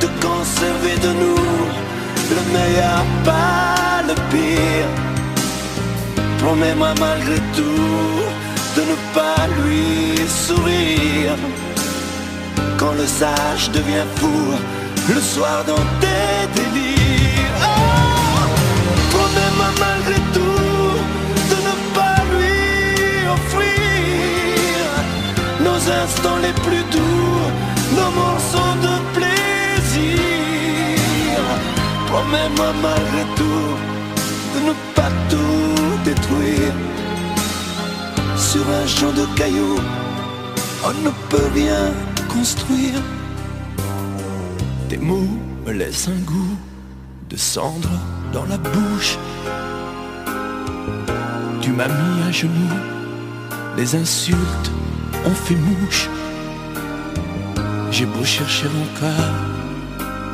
de conserver de nous le meilleur, pas le pire. Promets-moi malgré tout de ne pas lui sourire quand le sage devient fou le soir dans tes délires. Oh, promets-moi malgré tout de ne pas lui offrir nos instants les plus doux, nos morceaux de plaisir. Promets-moi malgré tout de ne pas tout détruire. Sur un champ de cailloux, on ne peut rien construire. Tes mots me laissent un goût de cendre dans la bouche. Tu m'as mis à genoux, les insultes ont fait mouche. J'ai beau chercher encore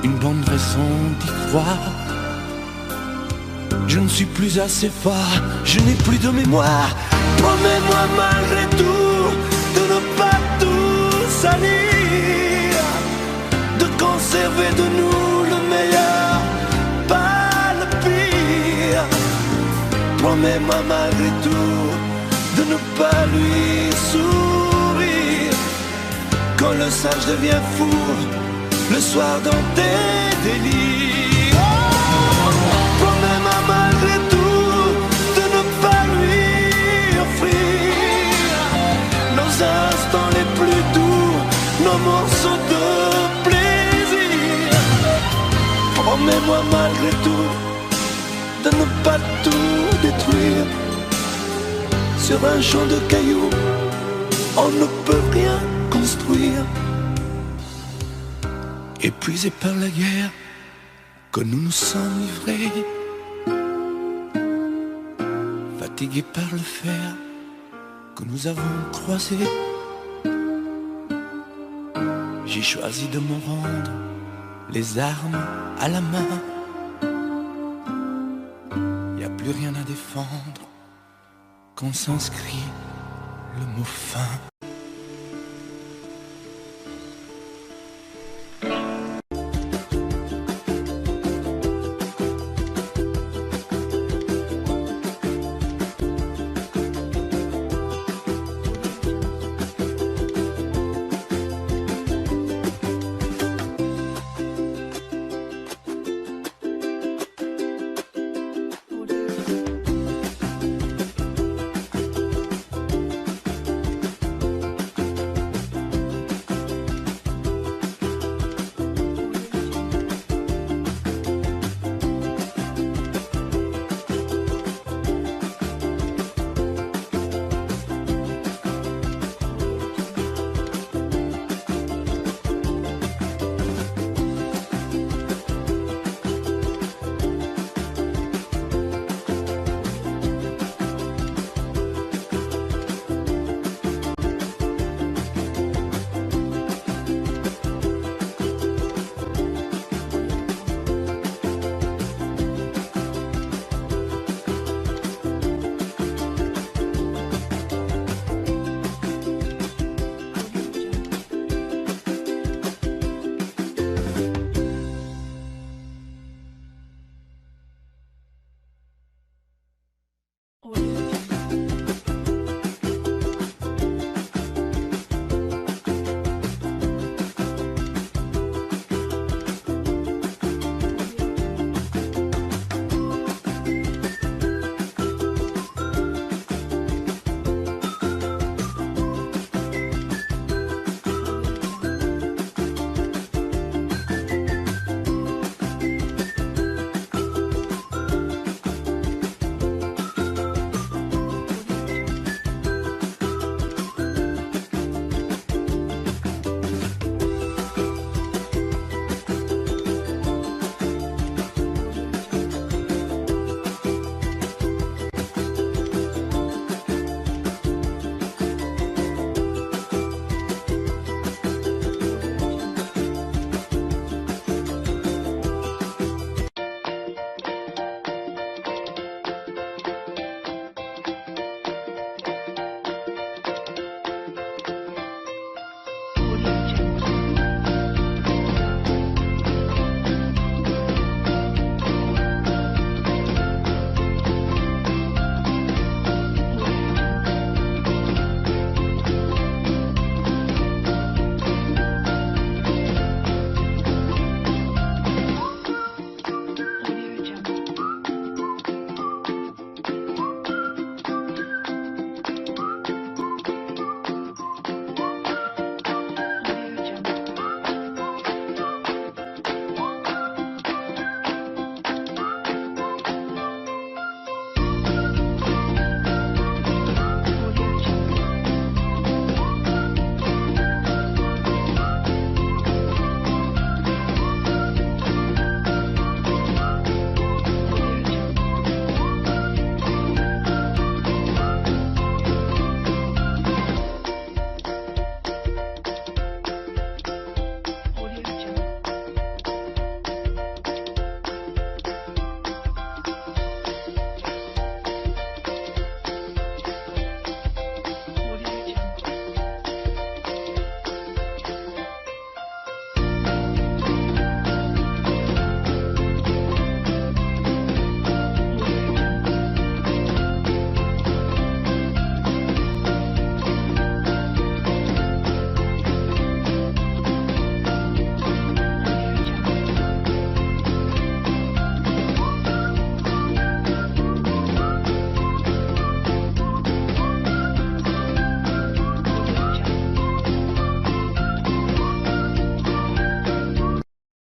une bonne raison d'y croire, je ne suis plus assez fort, je n'ai plus de mémoire. Promets-moi malgré tout de ne pas tout salir, de conserver de nous le meilleur, pas le pire. Promets-moi malgré tout de ne pas lui sourire quand le sage devient fou le soir dans tes délires. Oh, promets-moi malgré tout de ne pas lui offrir nos instants les plus doux, nos morceaux de plaisir. Promets-moi malgré tout de ne pas tout détruire. Sur un champ de cailloux, on ne peut rien construire. Épuisés par la guerre que nous nous sommes livrés, fatigués par le fer que nous avons croisé, j'ai choisi de me rendre les armes à la main. Y a plus rien à défendre quand s'inscrit le mot fin.